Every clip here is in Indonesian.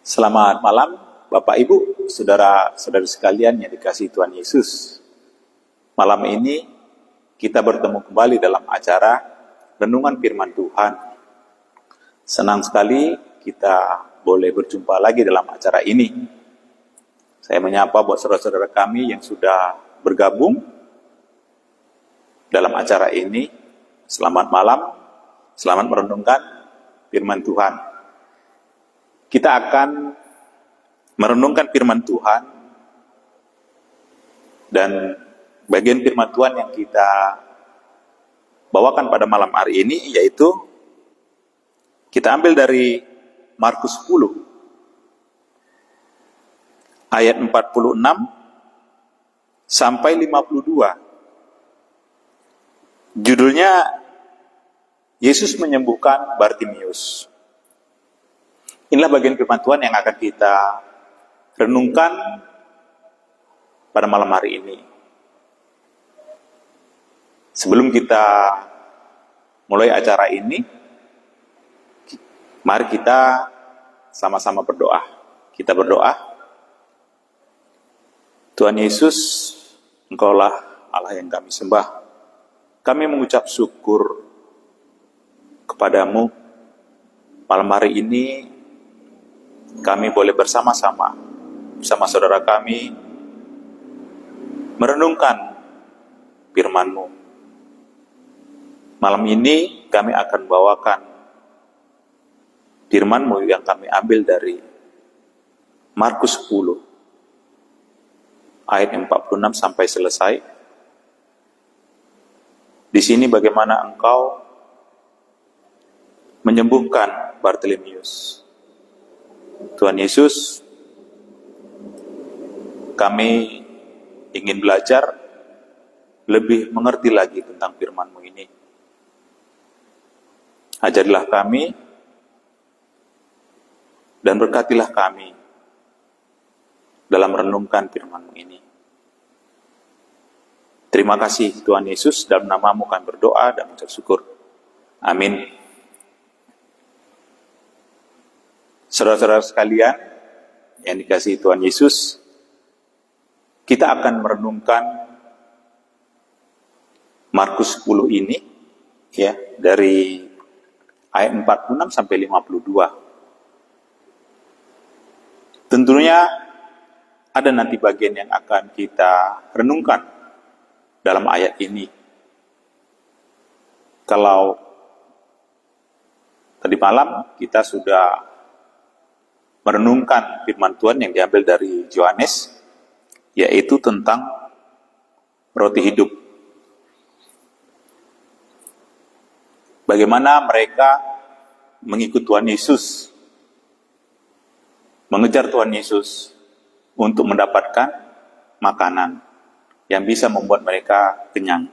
Selamat malam, Bapak Ibu, saudara-saudari sekalian yang dikasihi Tuhan Yesus. Malam ini kita bertemu kembali dalam acara Renungan Firman Tuhan. Senang sekali kita boleh berjumpa lagi dalam acara ini. Saya menyapa buat saudara-saudara kami yang sudah bergabung dalam acara ini. Selamat malam, selamat merenungkan Firman Tuhan. Kita akan merenungkan firman Tuhan, dan bagian firman Tuhan yang kita bawakan pada malam hari ini yaitu kita ambil dari Markus 10 ayat 46 sampai 52. Judulnya Yesus menyembuhkan Bartimius. Inilah bagian firman Tuhan yang akan kita renungkan pada malam hari ini. Sebelum kita mulai acara ini, mari kita sama-sama berdoa. Kita berdoa. Tuhan Yesus, Engkaulah Allah yang kami sembah. Kami mengucap syukur kepadamu. Malam hari ini kami boleh bersama-sama saudara kami merenungkan firman-Mu. Malam ini kami akan bawakan firman-Mu yang kami ambil dari Markus 10 ayat 46 sampai selesai. Di sini bagaimana Engkau menyembuhkan Bartimius. Tuhan Yesus, kami ingin belajar lebih mengerti lagi tentang firman-Mu ini. Ajarilah kami dan berkatilah kami dalam merenungkan firman-Mu ini. Terima kasih Tuhan Yesus, dalam nama-Mu kami berdoa dan mengucap syukur. Amin. Saudara-saudara sekalian yang dikasihi Tuhan Yesus, kita akan merenungkan Markus 10 ini ya, dari ayat 46 sampai 52. Tentunya ada nanti bagian yang akan kita renungkan dalam ayat ini. Kalau tadi malam kita sudah merenungkan firman Tuhan yang diambil dari Yohanes, yaitu tentang roti hidup. Bagaimana mereka mengikut Tuhan Yesus, mengejar Tuhan Yesus untuk mendapatkan makanan yang bisa membuat mereka kenyang.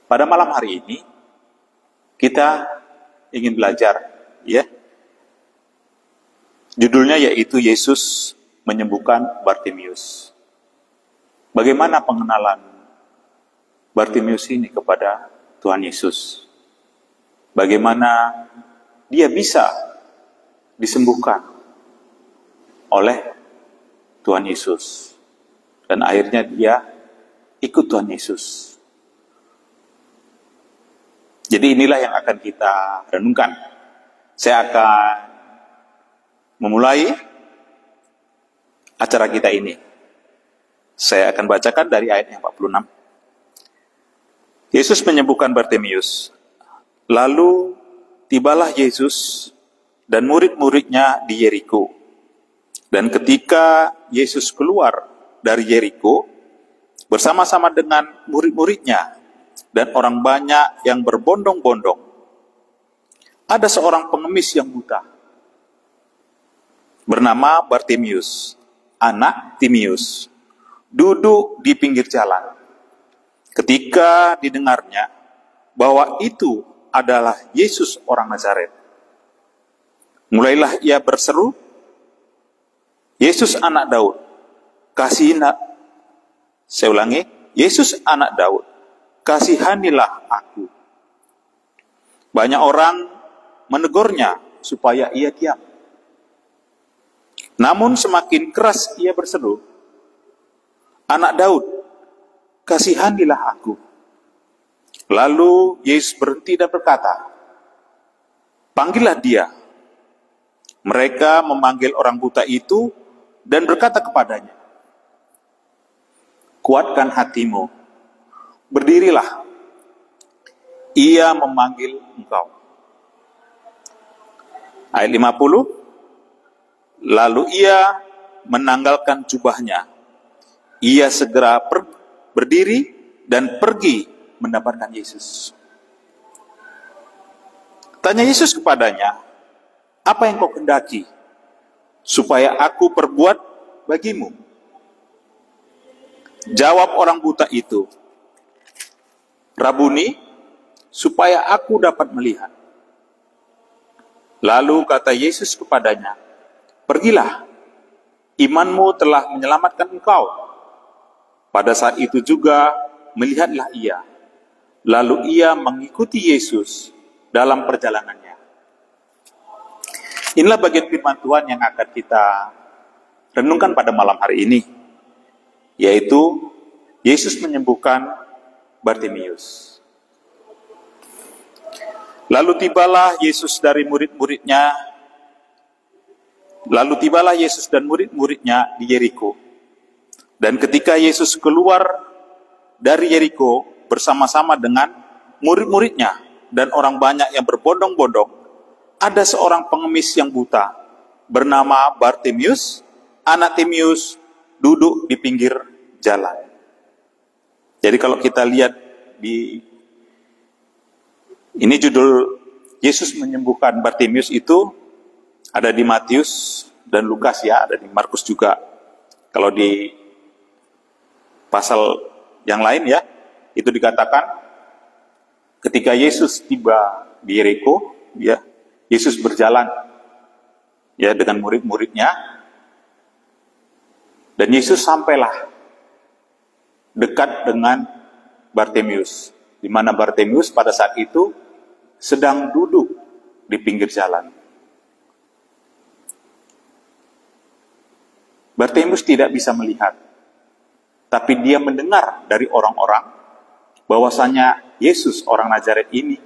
Pada malam hari ini, kita ingin belajar, ya. Judulnya yaitu Yesus menyembuhkan Bartimius. Bagaimana pengenalan Bartimius ini kepada Tuhan Yesus? Bagaimana dia bisa disembuhkan oleh Tuhan Yesus? Dan akhirnya dia ikut Tuhan Yesus. Jadi inilah yang akan kita renungkan. Saya akan memulai acara kita ini. Saya akan bacakan dari ayat 46. Yesus menyembuhkan Bartimius. Lalu tibalah Yesus dan murid-muridnya di Yeriko. Dan ketika Yesus keluar dari Yeriko bersama-sama dengan murid-muridnya dan orang banyak yang berbondong-bondong, ada seorang pengemis yang buta bernama Bartimius, anak Timius, duduk di pinggir jalan. Ketika didengarnya bahwa itu adalah Yesus orang Nazaret, mulailah ia berseru, Yesus anak Daud, kasihilah. Saya ulangi, Yesus anak Daud, kasihanilah aku. Banyak orang menegurnya supaya ia diam. Namun semakin keras ia berseru, "Anak Daud, kasihanilah aku." Lalu Yesus berhenti dan berkata, "Panggillah dia." Mereka memanggil orang buta itu dan berkata kepadanya, "Kuatkan hatimu, berdirilah, ia memanggil engkau." Ayat 50, lalu ia menanggalkan jubahnya. Ia segera berdiri dan pergi mendapatkan Yesus. Tanya Yesus kepadanya, "Apa yang kau kehendaki supaya aku perbuat bagimu?" Jawab orang buta itu, "Rabuni, supaya aku dapat melihat." Lalu kata Yesus kepadanya, "Pergilah, imanmu telah menyelamatkan engkau." Pada saat itu juga melihatlah ia. Lalu ia mengikuti Yesus dalam perjalanannya. Inilah bagian firman Tuhan yang akan kita renungkan pada malam hari ini, yaitu Yesus menyembuhkan Bartimeus. Lalu tibalah Yesus dan murid-muridnya di Yeriko. Dan ketika Yesus keluar dari Yeriko bersama-sama dengan murid-muridnya dan orang banyak yang berbondong-bondong, ada seorang pengemis yang buta bernama Bartimeus, anak Timeus, duduk di pinggir jalan. Jadi kalau kita lihat ini judul Yesus menyembuhkan Bartimeus itu ada di Matius dan Lukas ya, ada di Markus juga. Kalau di pasal yang lain ya, itu dikatakan ketika Yesus tiba di Yeriko, ya, Yesus berjalan ya dengan murid-muridnya, dan Yesus sampailah dekat dengan Bartimeus, di mana Bartimeus pada saat itu sedang duduk di pinggir jalan. Bartimeus tidak bisa melihat, tapi dia mendengar dari orang-orang bahwasanya Yesus orang Nazaret ini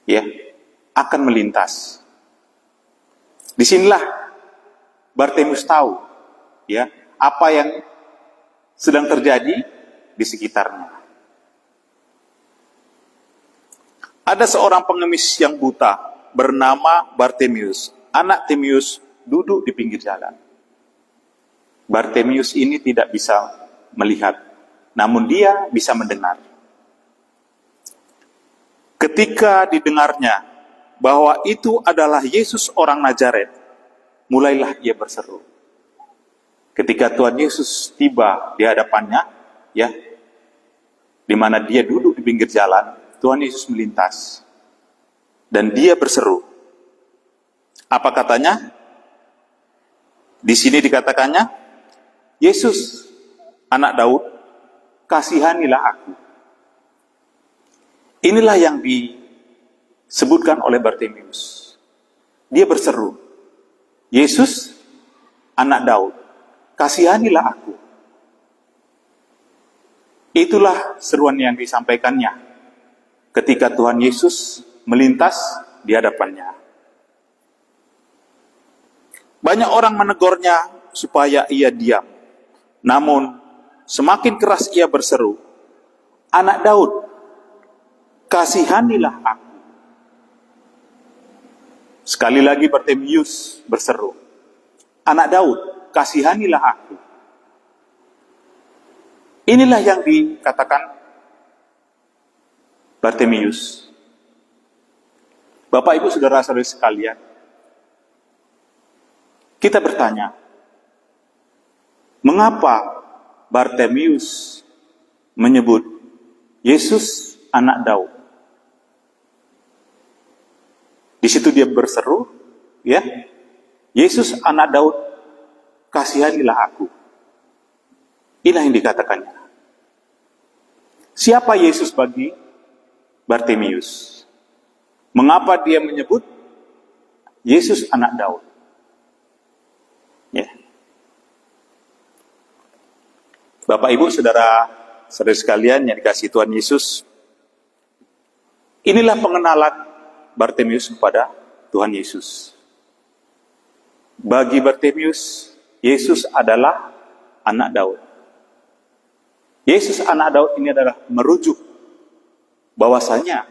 ya akan melintas. Disinilah Bartimeus tahu ya apa yang sedang terjadi di sekitarnya. Ada seorang pengemis yang buta bernama Bartimeus, anak Timeus, duduk di pinggir jalan. Bartimeus ini tidak bisa melihat, namun dia bisa mendengar. Ketika didengarnya bahwa itu adalah Yesus orang Nazaret, mulailah ia berseru. Ketika Tuhan Yesus tiba di hadapannya, ya, di mana dia duduk di pinggir jalan, Tuhan Yesus melintas dan dia berseru. Apa katanya? Di sini dikatakannya, "Yesus, anak Daud, kasihanilah aku." Inilah yang disebutkan oleh Bartimeus. Dia berseru, "Yesus, anak Daud, kasihanilah aku." Itulah seruan yang disampaikannya ketika Tuhan Yesus melintas di hadapannya. Banyak orang menegurnya supaya ia diam. Namun, semakin keras ia berseru, "Anak Daud, kasihanilah aku." Sekali lagi Bartimeus berseru, "Anak Daud, kasihanilah aku." Inilah yang dikatakan Bartimeus. Bapak, Ibu, saudara-saudari sekalian, kita bertanya, mengapa Bartimeus menyebut Yesus anak Daud? Di situ dia berseru, ya, "Yesus anak Daud, kasihanilah aku." Inilah yang dikatakannya. Siapa Yesus bagi Bartimeus? Mengapa dia menyebut Yesus anak Daud? Ya. Bapak, Ibu, saudara-saudari sekalian yang dikasihi Tuhan Yesus, inilah pengenalan Bartimius kepada Tuhan Yesus. Bagi Bartimius, Yesus adalah anak Daud. Yesus anak Daud ini adalah merujuk bahwasanya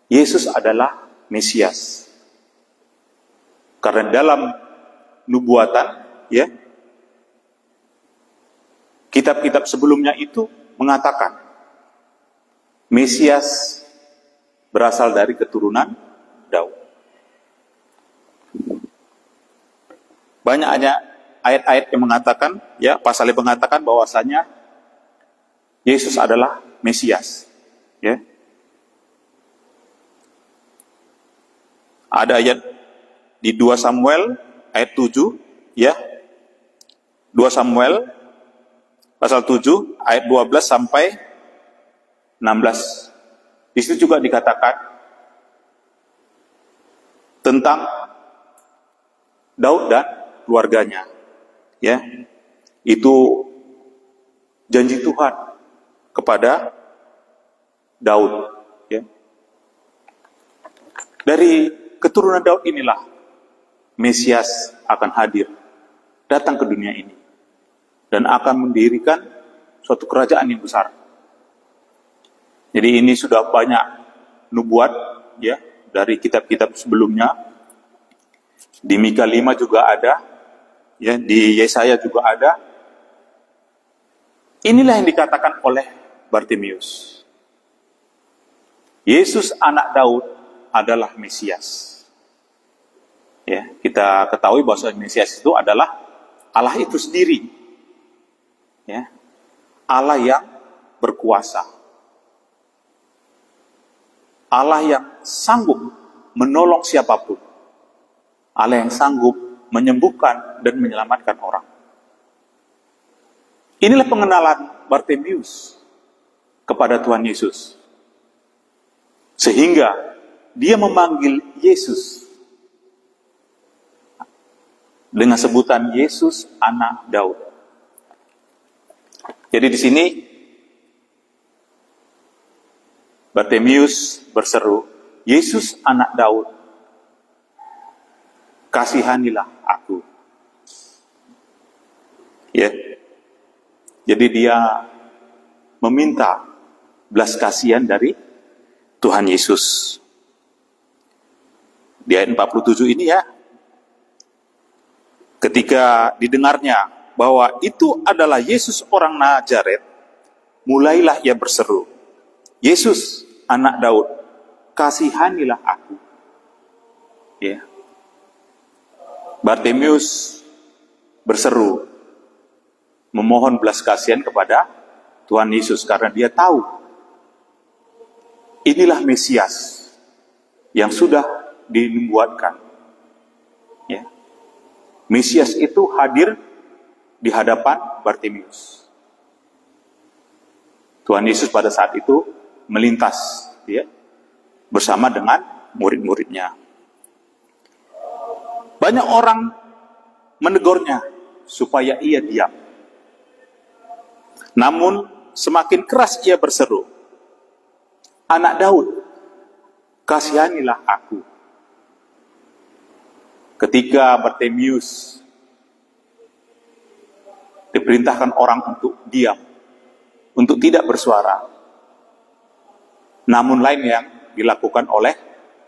Yesus adalah Mesias. Karena dalam nubuatan, ya, kitab-kitab sebelumnya itu mengatakan Mesias berasal dari keturunan Daud. Banyak ayat-ayat yang mengatakan, ya, pasal yang mengatakan bahwasanya Yesus adalah Mesias. Ya. Ada ayat di 2 Samuel ayat 7, ya. 2 Samuel pasal 7 ayat 12 sampai 16. Di situ juga dikatakan tentang Daud dan keluarganya. Ya. Itu janji Tuhan kepada Daud. Ya. Dari keturunan Daud inilah Mesias akan hadir, datang ke dunia ini, dan akan mendirikan suatu kerajaan yang besar. Jadi ini sudah banyak nubuat, ya, dari kitab-kitab sebelumnya. Di Mika 5 juga ada, ya, di Yesaya juga ada. Inilah yang dikatakan oleh Bartimius. Yesus anak Daud adalah Mesias. Ya, kita ketahui bahwa Mesias itu adalah Allah itu sendiri. Ya. Allah yang berkuasa. Allah yang sanggup menolong siapapun. Allah yang sanggup menyembuhkan dan menyelamatkan orang. Inilah pengenalan Bartimius kepada Tuhan Yesus. Sehingga dia memanggil Yesus dengan sebutan Yesus anak Daud. Jadi di sini Bartimius berseru, Yesus anak Daud, kasihanilah aku. Ya. Jadi dia meminta belas kasihan dari Tuhan Yesus. Di ayat 47 ini, ya, ketika didengarnya bahwa itu adalah Yesus orang Nazaret, mulailah ia berseru, Yesus anak Daud, kasihanilah aku. Ya. Bartimius berseru, memohon belas kasihan kepada Tuhan Yesus karena dia tahu inilah Mesias yang sudah dinubuatkan. Ya. Mesias itu hadir di hadapan Bartimius. Tuhan Yesus pada saat itu melintas, ya, bersama dengan murid-muridnya. Banyak orang menegurnya supaya ia diam. Namun semakin keras ia berseru, anak Daud, kasihanilah aku. Ketika Bartimius diperintahkan orang untuk diam, untuk tidak bersuara, namun lain yang dilakukan oleh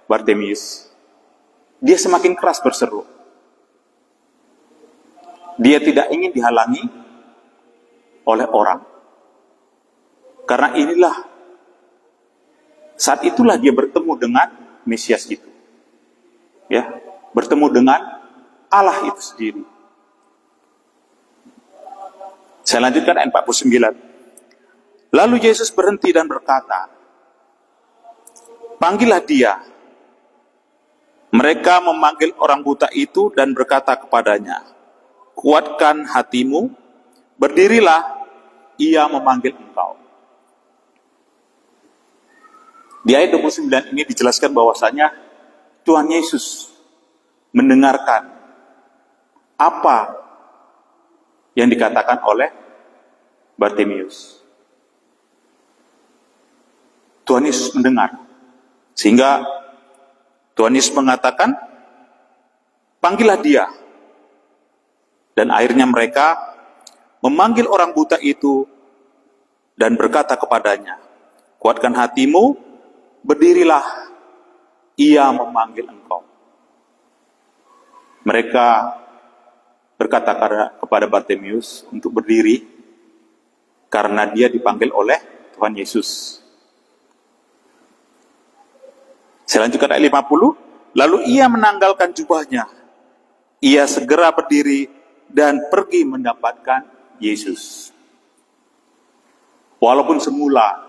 Bartimius, dia semakin keras berseru. Dia tidak ingin dihalangi oleh orang. Karena inilah, saat itulah dia bertemu dengan Mesias itu. Ya, bertemu dengan Allah itu sendiri. Saya lanjutkan ayat 49. Lalu Yesus berhenti dan berkata, panggillah dia. Mereka memanggil orang buta itu dan berkata kepadanya, kuatkan hatimu, berdirilah, ia memanggil engkau. Di ayat 29 ini dijelaskan bahwasanya Tuhan Yesus mendengarkan apa yang dikatakan oleh Bartimius. Tuhan Yesus mendengar. Sehingga Tuhan Yesus mengatakan, panggillah dia. Dan akhirnya mereka memanggil orang buta itu dan berkata kepadanya, kuatkan hatimu, berdirilah, ia memanggil engkau. Mereka berkata kepada Bartimius untuk berdiri karena dia dipanggil oleh Tuhan Yesus. Saya lanjutkan ayat 50. Lalu ia menanggalkan jubahnya. Ia segera berdiri dan pergi mendapatkan Yesus. Walaupun semula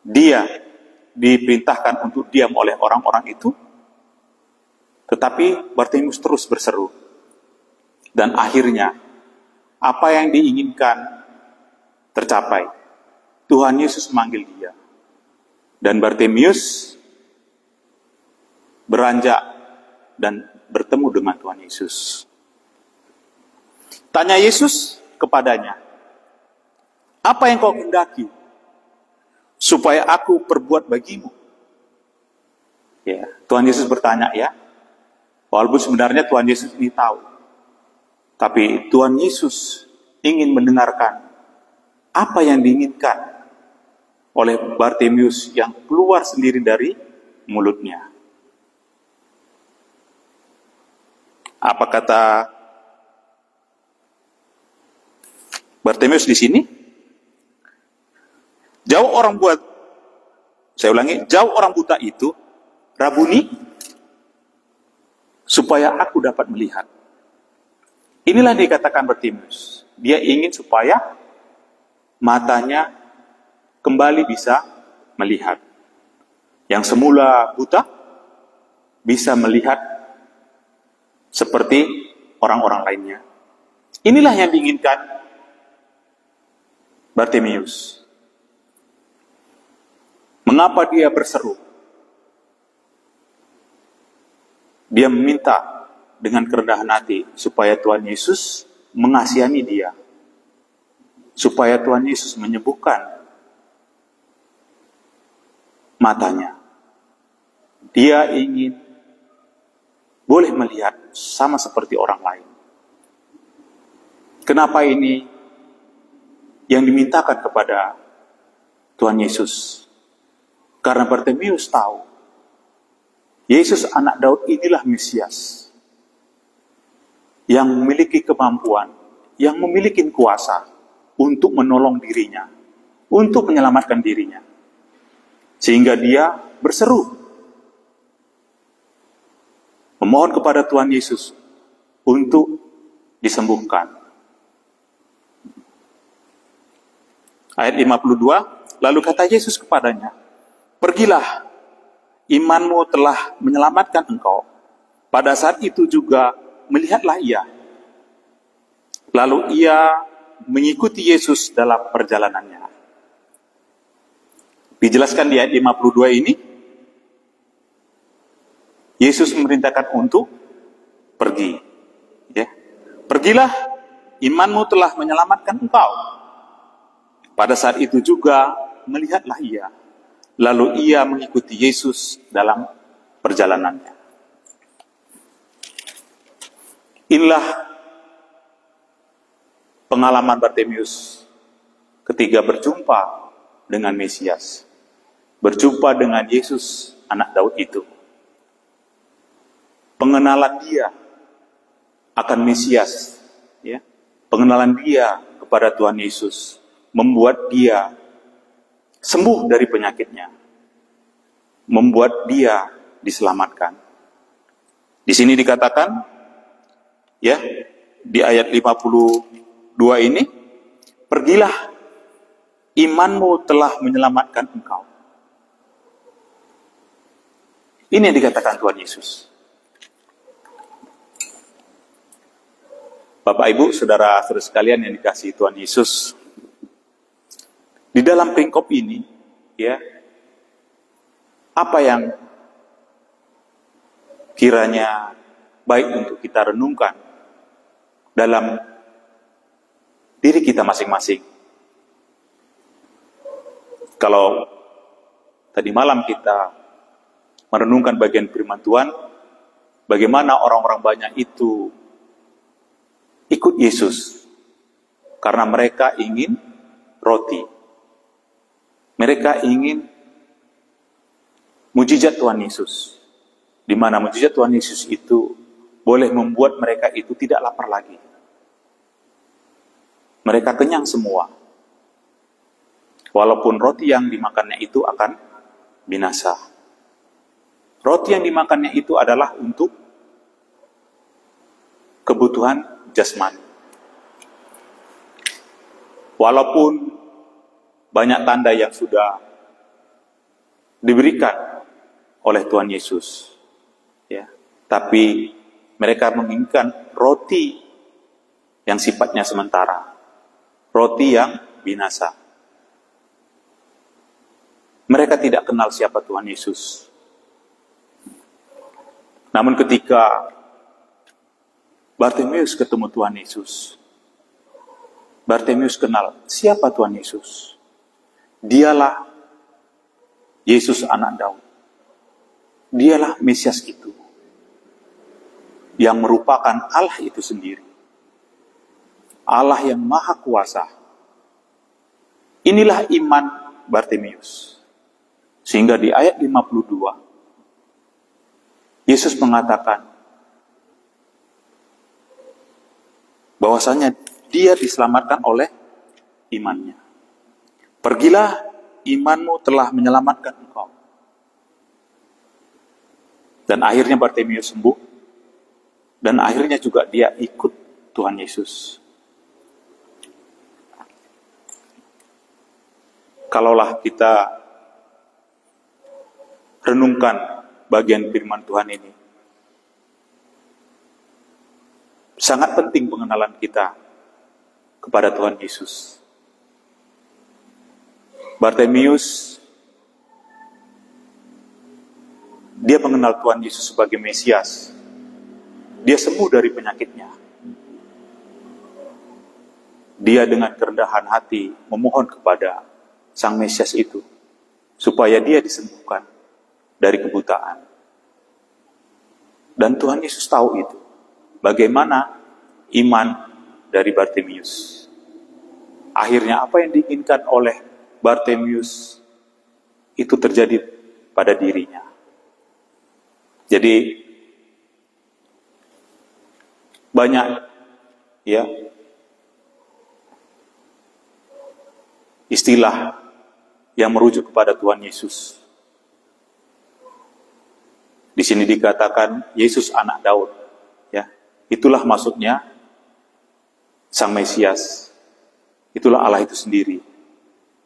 dia diperintahkan untuk diam oleh orang-orang itu, tetapi Bartimius terus berseru. Dan akhirnya, apa yang diinginkan tercapai. Tuhan Yesus memanggil dia. Dan Bartimius beranjak dan bertemu dengan Tuhan Yesus. Tanya Yesus kepadanya, apa yang kau hendaki supaya aku perbuat bagimu? Ya, Tuhan Yesus bertanya ya. Walaupun sebenarnya Tuhan Yesus ini tahu. Tapi Tuhan Yesus ingin mendengarkan apa yang diinginkan oleh Bartimius yang keluar sendiri dari mulutnya. Apa kata Bartimius di sini? Jawab orang buta. Saya ulangi, jawab orang buta itu, Rabuni, supaya aku dapat melihat. Inilah dikatakan Bartimius. Dia ingin supaya matanya kembali bisa melihat. Yang semula buta bisa melihat seperti orang-orang lainnya. Inilah yang diinginkan Bartimius. Mengapa dia berseru? Dia meminta dengan kerendahan hati supaya Tuhan Yesus mengasihani dia. Supaya Tuhan Yesus menyembuhkan matanya. Dia ingin boleh melihat sama seperti orang lain. Kenapa ini yang dimintakan kepada Tuhan Yesus? Karena Bartimius tahu, Yesus anak Daud inilah Mesias yang memiliki kemampuan, yang memiliki kuasa untuk menolong dirinya, untuk menyelamatkan dirinya. Sehingga dia berseru, memohon kepada Tuhan Yesus untuk disembuhkan. Ayat 52, lalu kata Yesus kepadanya, pergilah, imanmu telah menyelamatkan engkau. Pada saat itu juga melihatlah ia. Lalu ia mengikuti Yesus dalam perjalanannya. Dijelaskan di ayat 52 ini, Yesus memerintahkan untuk pergi. Ya. Pergilah, imanmu telah menyelamatkan engkau. Pada saat itu juga melihatlah ia. Lalu ia mengikuti Yesus dalam perjalanannya. Inilah pengalaman Bartimius ketika berjumpa dengan Mesias. Berjumpa dengan Yesus, anak Daud itu. Pengenalan dia akan Mesias, ya, pengenalan dia kepada Tuhan Yesus membuat dia sembuh dari penyakitnya, membuat dia diselamatkan. Di sini dikatakan, ya, di ayat 52 ini, pergilah, imanmu telah menyelamatkan engkau. Ini yang dikatakan Tuhan Yesus. Bapak, Ibu, saudara-saudara sekalian yang dikasihi Tuhan Yesus, di dalam perikop ini, ya, apa yang kiranya baik untuk kita renungkan dalam diri kita masing-masing. Kalau tadi malam kita merenungkan bagian firman Tuhan, bagaimana orang-orang banyak itu ikut Yesus karena mereka ingin roti. Mereka ingin mujizat Tuhan Yesus, di mana mujizat Tuhan Yesus itu boleh membuat mereka itu tidak lapar lagi. Mereka kenyang semua. Walaupun roti yang dimakannya itu akan binasa. Roti yang dimakannya itu adalah untuk kebutuhan jasmani. Walaupun banyak tanda yang sudah diberikan oleh Tuhan Yesus, ya, tapi mereka menginginkan roti yang sifatnya sementara, roti yang binasa. Mereka tidak kenal siapa Tuhan Yesus. Namun ketika Bartimeus ketemu Tuhan Yesus, Bartimeus kenal siapa Tuhan Yesus. Dialah Yesus anak Daud. Dialah Mesias itu, yang merupakan Allah itu sendiri. Allah yang maha kuasa. Inilah iman Bartimeus. Sehingga di ayat 52, Yesus mengatakan bahwasanya dia diselamatkan oleh imannya. Pergilah, imanmu telah menyelamatkan engkau. Dan akhirnya Bartimeus sembuh. Dan akhirnya juga dia ikut Tuhan Yesus. Kalaulah kita renungkan bagian firman Tuhan ini, sangat penting pengenalan kita kepada Tuhan Yesus. Bartimeus, dia mengenal Tuhan Yesus sebagai Mesias. Dia sembuh dari penyakitnya. Dia dengan kerendahan hati memohon kepada Sang Mesias itu, supaya dia disembuhkan dari kebutaan. Dan Tuhan Yesus tahu itu. Bagaimana iman dari Bartimeus. Akhirnya apa yang diinginkan oleh Bartimeus itu terjadi pada dirinya. Jadi banyak ya istilah yang merujuk kepada Tuhan Yesus. Di sini dikatakan Yesus anak Daud, ya. Itulah maksudnya Sang Mesias. Itulah Allah itu sendiri.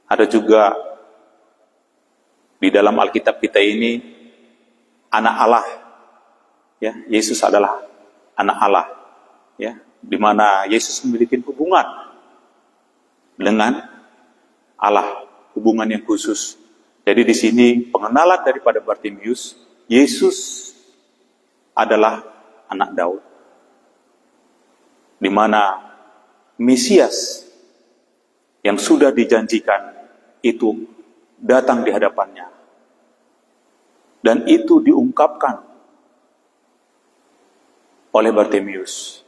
Ada juga di dalam Alkitab kita ini anak Allah, ya. Yesus adalah anak Allah, ya, di mana Yesus memiliki hubungan dengan Allah, hubungan yang khusus. Jadi di sini pengenalan daripada Bartimeus, Yesus adalah anak Daud, di mana Mesias yang sudah dijanjikan itu datang di hadapannya, dan itu diungkapkan oleh Bartimeus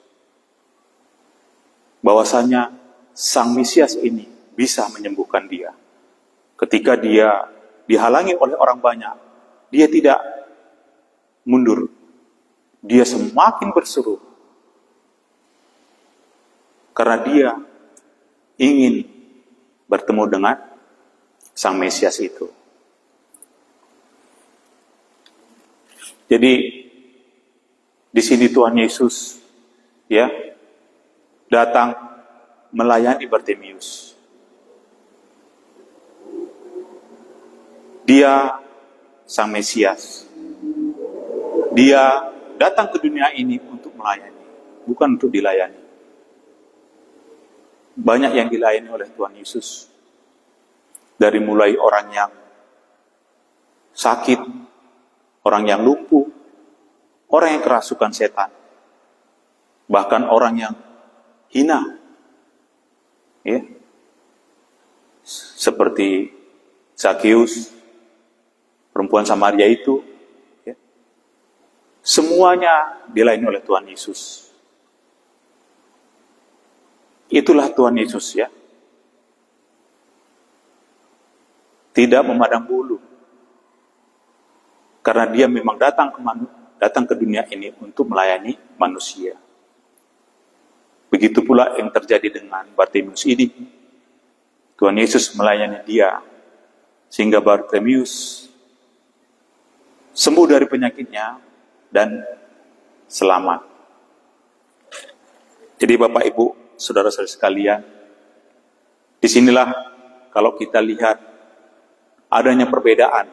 bahwasanya Sang Mesias ini bisa menyembuhkan dia. Ketika dia dihalangi oleh orang banyak, dia tidak mundur. Dia semakin berseru. Karena dia ingin bertemu dengan Sang Mesias itu. Jadi di sini Tuhan Yesus ya datang melayani Bartimeus. Dia Sang Mesias. Dia datang ke dunia ini untuk melayani, bukan untuk dilayani. Banyak yang dilayani oleh Tuhan Yesus. Dari mulai orang yang sakit, orang yang lumpuh, orang yang kerasukan setan, bahkan orang yang hina. Ya. Seperti Zakheus, perempuan Samaria itu, ya. Semuanya dilayani oleh Tuhan Yesus. Itulah Tuhan Yesus, ya. Tidak memandang bulu. Karena dia memang datang ke dunia ini untuk melayani manusia. Begitu pula yang terjadi dengan Bartimeus ini. Tuhan Yesus melayani dia, sehingga Bartimeus sembuh dari penyakitnya dan selamat. Jadi Bapak Ibu, saudara-saudara sekalian, disinilah kalau kita lihat adanya perbedaan.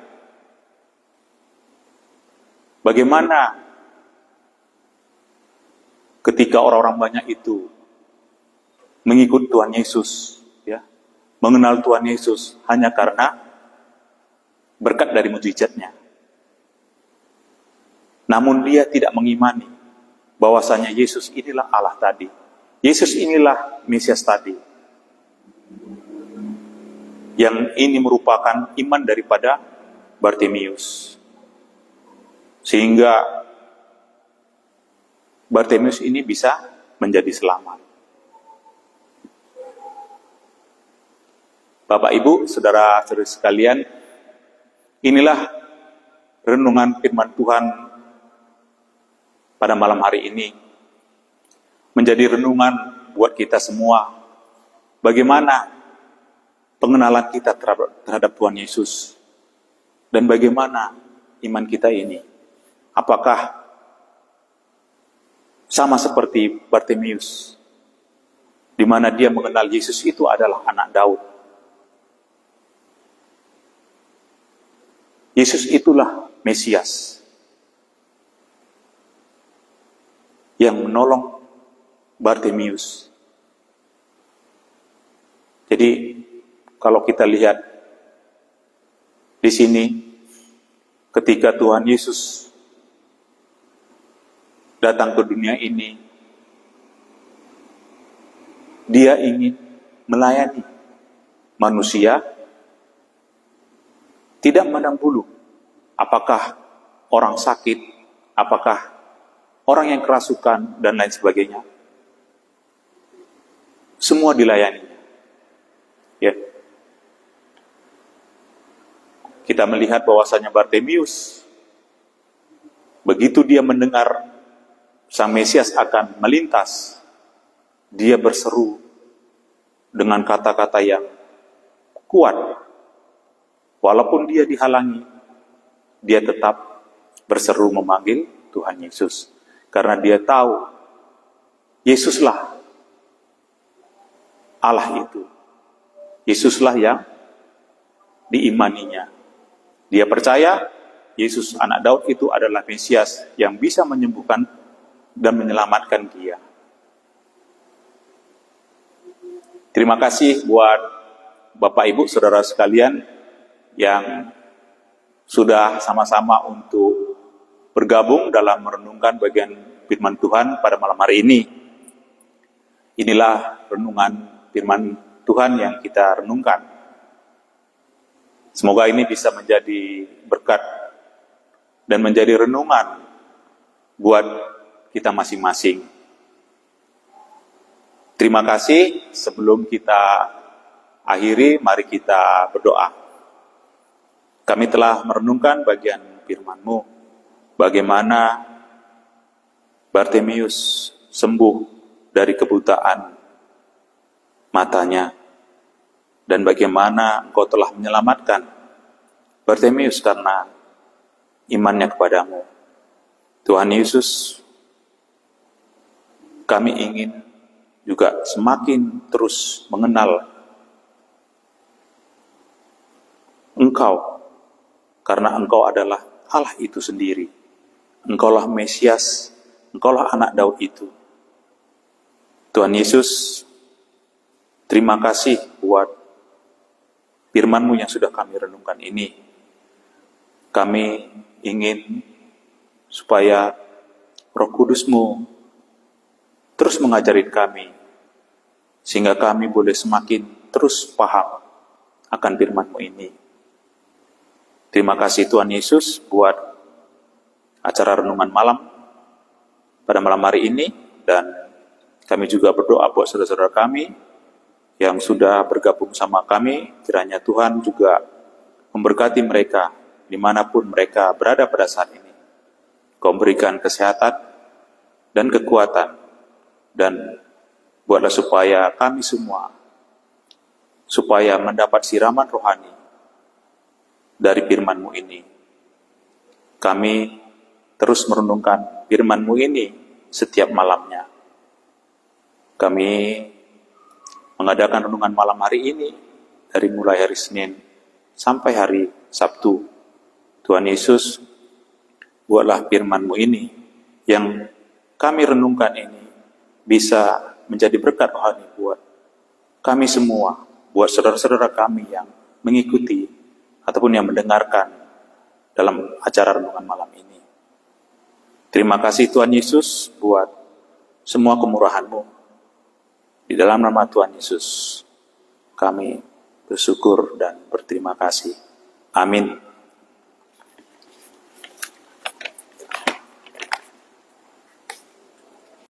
Bagaimana ketika orang-orang banyak itu mengikut Tuhan Yesus, ya, mengenal Tuhan Yesus hanya karena berkat dari mujizatnya. Namun dia tidak mengimani bahwasanya Yesus inilah Allah tadi. Yesus inilah Mesias tadi. Yang ini merupakan iman daripada Bartimeus. Sehingga Bartimeus ini bisa menjadi selamat. Bapak Ibu, saudara-saudari sekalian, inilah renungan firman Tuhan pada malam hari ini. Menjadi renungan buat kita semua. Bagaimana pengenalan kita terhadap Tuhan Yesus. Dan bagaimana iman kita ini. Apakah sama seperti Bartimeus, di mana dia mengenal Yesus itu adalah anak Daud. Yesus itulah Mesias yang menolong Bartimeus. Jadi kalau kita lihat di sini, ketika Tuhan Yesus datang ke dunia ini, dia ingin melayani manusia, tidak memandang bulu apakah orang sakit, apakah orang yang kerasukan, dan lain sebagainya. Semua dilayani. Ya. Kita melihat bahwasanya Bartimeus, begitu dia mendengar Sang Mesias akan melintas, dia berseru dengan kata-kata yang kuat. Walaupun dia dihalangi, dia tetap berseru memanggil Tuhan Yesus. Karena dia tahu, Yesuslah Allah itu. Yesuslah yang diimaninya. Dia percaya, Yesus anak Daud itu adalah Mesias yang bisa menyembuhkan dan menyelamatkan dia. Terima kasih buat Bapak Ibu Saudara sekalian yang sudah sama-sama untuk bergabung dalam merenungkan bagian firman Tuhan pada malam hari ini. Inilah renungan firman Tuhan yang kita renungkan. Semoga ini bisa menjadi berkat dan menjadi renungan buat kita masing-masing. Terima kasih. Sebelum kita akhiri, mari kita berdoa. Kami telah merenungkan bagian firman-Mu, bagaimana Bartimeus sembuh dari kebutaan matanya, dan bagaimana Engkau telah menyelamatkan Bartimeus karena imannya kepadamu. Tuhan Yesus, kami ingin juga semakin terus mengenal Engkau, karena Engkau adalah Allah itu sendiri. Engkaulah Mesias, Engkaulah anak Daud itu. Tuhan Yesus, terima kasih buat firman-Mu yang sudah kami renungkan ini. Kami ingin supaya Roh Kudus-Mu terus mengajarin kami sehingga kami boleh semakin terus paham akan firman-Mu ini. Terima kasih Tuhan Yesus buat acara renungan malam pada malam hari ini, dan kami juga berdoa buat saudara-saudara kami yang sudah bergabung sama kami. Kiranya Tuhan juga memberkati mereka dimanapun mereka berada pada saat ini. Kau berikan kesehatan dan kekuatan, dan buatlah supaya kami semua supaya mendapat siraman rohani dari firman-Mu ini. Kami terus merenungkan firman-Mu ini setiap malamnya. Kami mengadakan renungan malam hari ini dari mulai hari Senin sampai hari Sabtu. Tuhan Yesus, buatlah firman-Mu ini yang kami renungkan ini bisa menjadi berkat rohani buat kami semua, buat saudara-saudara kami yang mengikuti ataupun yang mendengarkan dalam acara renungan malam ini. Terima kasih Tuhan Yesus buat semua kemurahan-Mu. Di dalam nama Tuhan Yesus kami bersyukur dan berterima kasih. Amin.